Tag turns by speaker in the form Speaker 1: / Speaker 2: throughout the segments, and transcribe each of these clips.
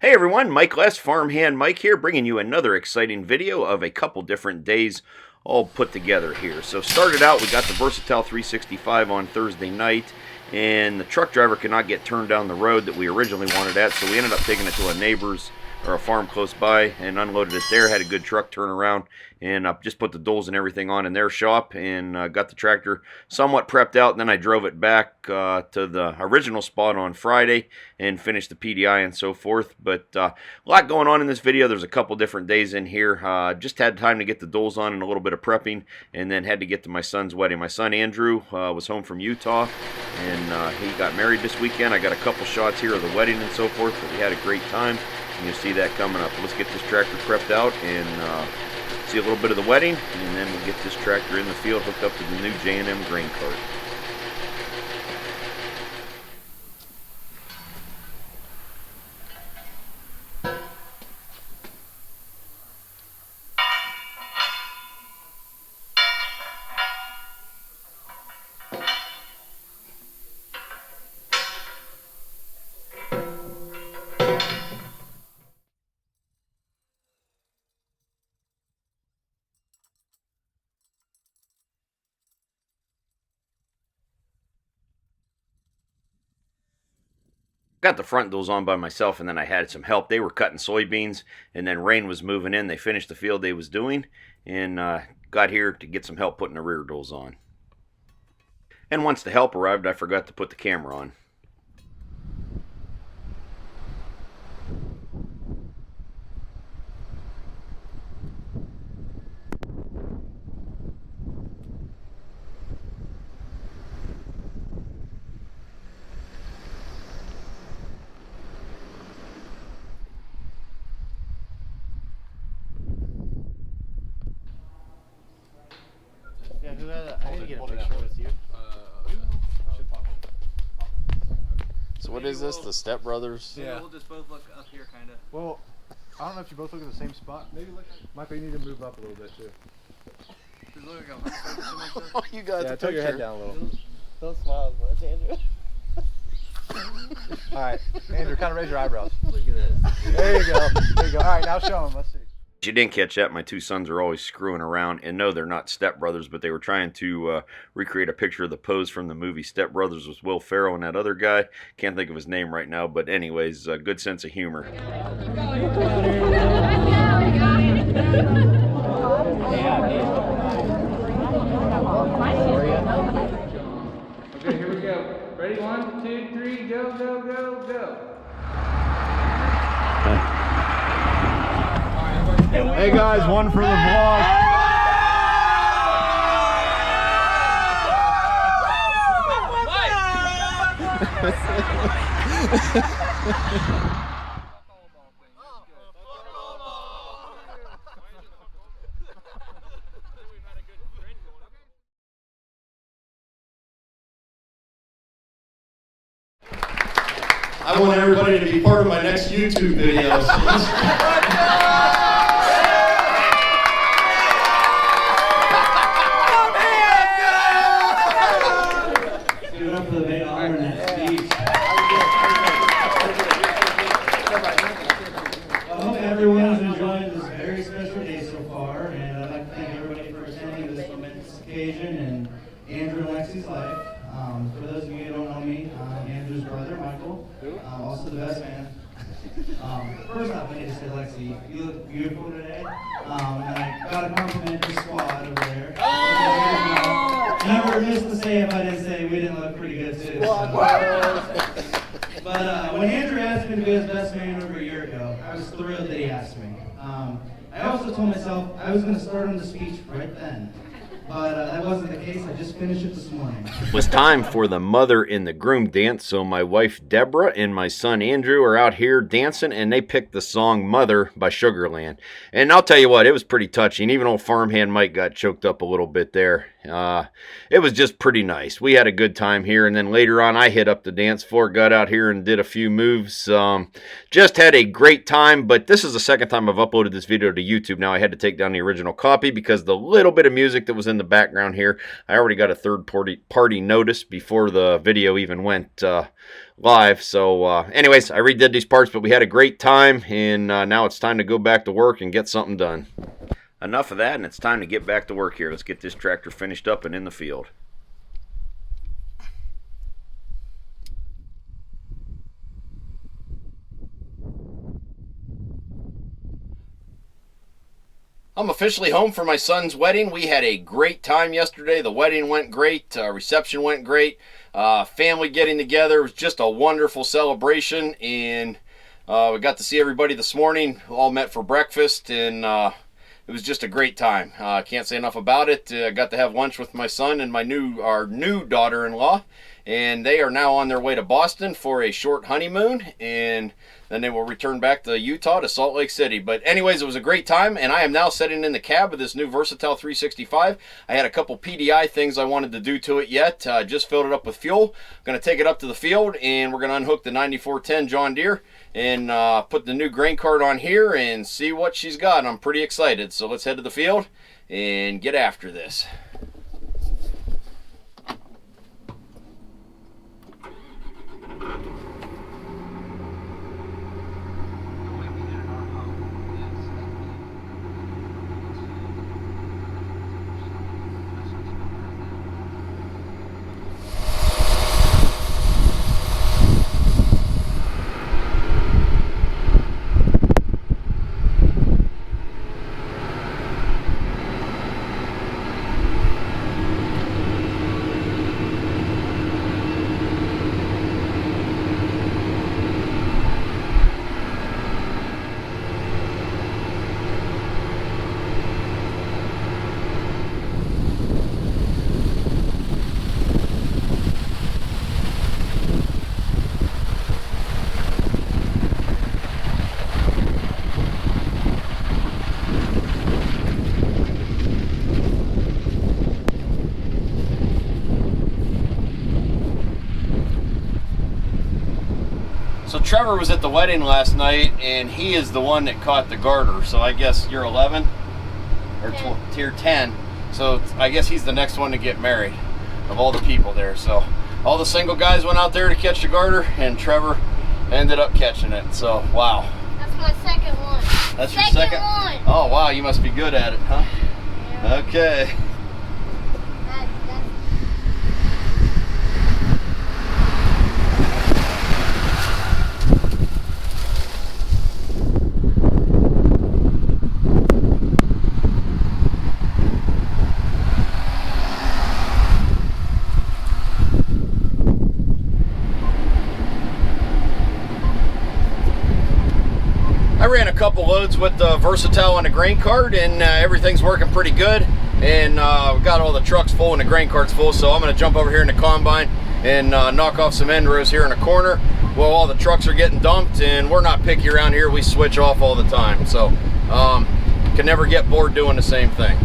Speaker 1: Hey everyone, Mike Less, Farmhand Mike here, bringing you another exciting video of a couple different days all put together here. So started out, we got the Versatile 365 on Thursday night, and the truck driver could not get turned down the road that we originally wanted at, so we ended up taking it to a neighbor's or a farm close by and unloaded it there. Had a good truck turnaround and just put the doles and everything on in their shop and got the tractor somewhat prepped out, and then I drove it back to the original spot on Friday and finished the PDI and so forth. But a lot going on in this video. There's a couple different days in here. Just had time to get the doles on and a little bit of prepping, and then had to get to my son's wedding. My son Andrew was home from Utah, and he got married this weekend. I got a couple shots here of the wedding and so forth, but we had a great time. And you'll see that coming up. Let's get this tractor prepped out and see a little bit of the wedding, and then we'll get this tractor in the field hooked up to the new J&M Grain Cart. Got the front doors on by myself, and then I had some help. They were cutting soybeans, and then rain was moving in. They finished the field they was doing, and got here to get some help putting the rear doors on. And once the help arrived, I forgot to put the camera on.
Speaker 2: I need to get a picture with you.
Speaker 3: So what is this? The Step Brothers?
Speaker 2: Yeah.
Speaker 4: We'll just both look up here, kind of.
Speaker 2: Well, I don't know if you both look at the same spot. Maybe look. Michael, you need to move up a little bit too.
Speaker 3: Oh, you got the
Speaker 2: tilt your head
Speaker 3: picture.
Speaker 2: down a little.
Speaker 4: Don't smile as much, Andrew.
Speaker 2: All right, Andrew, kind of raise your eyebrows. Look at this. There you go. There you go. All right, now show him. Let's see.
Speaker 1: If you didn't catch that, my two sons are always screwing around, and no, they're not Step Brothers, but they were trying to recreate a picture of the pose from the movie Step Brothers with Will Ferrell and that other guy. Can't think of his name right now, but anyways, good sense of humor.
Speaker 5: Okay, here we go. Ready? 1, 2, 3, go, go, go, go.
Speaker 2: Hey guys, one for the vlog.
Speaker 6: I want everybody to be part of my next YouTube video. So give it up for the main honor in that speech. I hope everyone is enjoying this very special day so far, and I'd like to thank everybody for attending this momentous occasion in Andrew and Lexi's life. For those of you who don't know me, I'm Andrew's brother, Michael. Also the best man. First off, I need to say, Lexi, you look beautiful today. And I got a compliment to squad over there. Never missed to say if I didn't say we didn't look pretty good too. But when Andrew asked me to be his best man over a year ago, I was thrilled that he asked me. I also told myself I was going to start on the speech right then. But that wasn't the case. I just finished it this morning.
Speaker 1: It was time for the mother and the groom dance, so my wife Deborah and my son Andrew are out here dancing, and they picked the song Mother by Sugarland. And I'll tell you what, it was pretty touching. Even old Farmhand Mike got choked up a little bit there. It was just pretty nice. We had a good time here, and then later on I hit up the dance floor, got out here and did a few moves. Just had a great time, but this is the second time I've uploaded this video to YouTube. Now I had to take down the original copy because the little bit of music that was in the background here, I already got a third party notice before the video even went live. So anyways, I redid these parts, but we had a great time, and now it's time to go back to work and get something done. Enough of that, and it's time to get back to work here. Let's get this tractor finished up and in the field. I'm officially home for my son's wedding. We had a great time yesterday. The wedding went great. Reception went great. Family getting together. It was just a wonderful celebration. And we got to see everybody this morning. All met for breakfast. And it was just a great time. I can't say enough about it. I got to have lunch with my son and our new daughter-in-law. And they are now on their way to Boston for a short honeymoon. And then they will return back to Utah, to Salt Lake City. But anyways, it was a great time, and I am now sitting in the cab of this new Versatile 365. I had a couple PDI things I wanted to do to it yet. Just filled it up with fuel. I'm going to take it up to the field, and we're going to unhook the 9410 John Deere and put the new grain cart on here and see what she's got. I'm pretty excited. So let's head to the field and get after this. So Trevor was at the wedding last night, and he is the one that caught the garter. So I guess you're 11 or tier 10. So I guess he's the next one to get married of all the people there. So all the single guys went out there to catch the garter, and Trevor ended up catching it. So wow.
Speaker 7: That's my second one.
Speaker 1: That's your second one? Oh wow, you must be good at it, huh? Yeah. Okay. I ran a couple loads with the Versatile on the grain cart, and everything's working pretty good. And we got all the trucks full and the grain cart's full, so I'm going to jump over here in the combine and knock off some end rows here in the corner while all the trucks are getting dumped. And we're not picky around here, we switch off all the time, so can never get bored doing the same thing.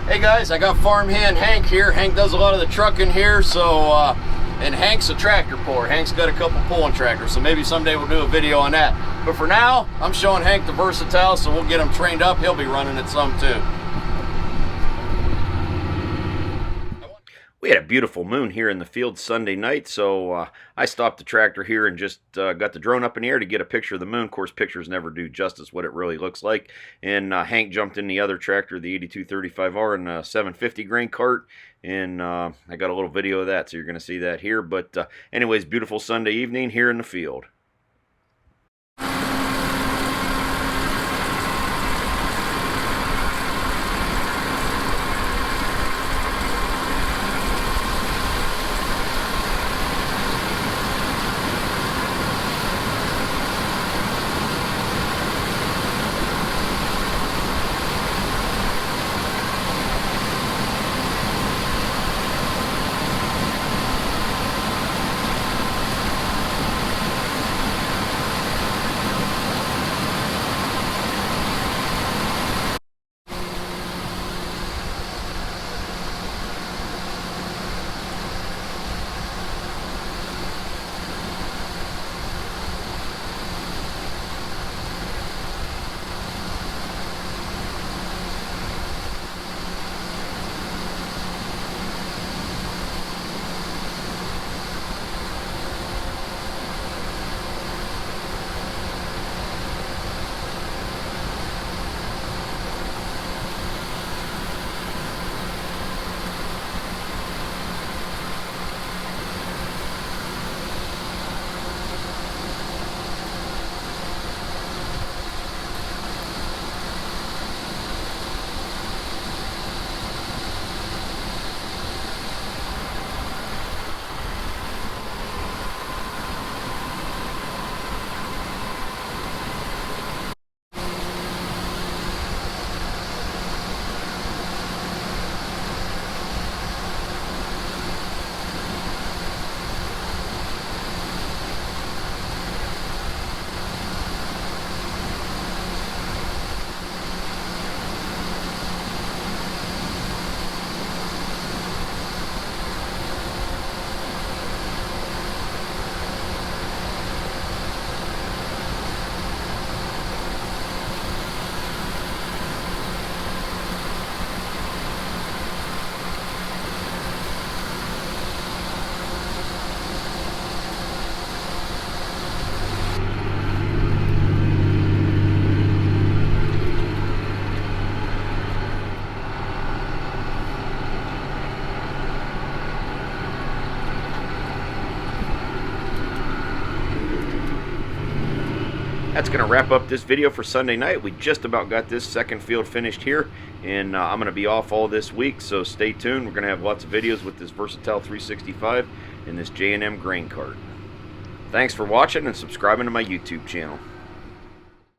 Speaker 1: Hey guys, I got Farmhand Hank here. Hank does a lot of the trucking here, so and Hank's a tractor puller. Hank's got a couple pulling tractors, so maybe someday we'll do a video on that. But for now, I'm showing Hank the Versatile, so we'll get him trained up. He'll be running it some too. We had a beautiful moon here in the field Sunday night, so I stopped the tractor here and just got the drone up in the air to get a picture of the moon. Of course, pictures never do justice what it really looks like. And Hank jumped in the other tractor, the 8235R and 750 grain cart, and I got a little video of that, so you're going to see that here. But anyways, beautiful Sunday evening here in the field. That's going to wrap up this video for Sunday night. We just about got this second field finished here, and I'm going to be off all this week, so stay tuned. We're going to have lots of videos with this Versatile 365 and this J&M Grain Cart. Thanks for watching and subscribing to my YouTube channel.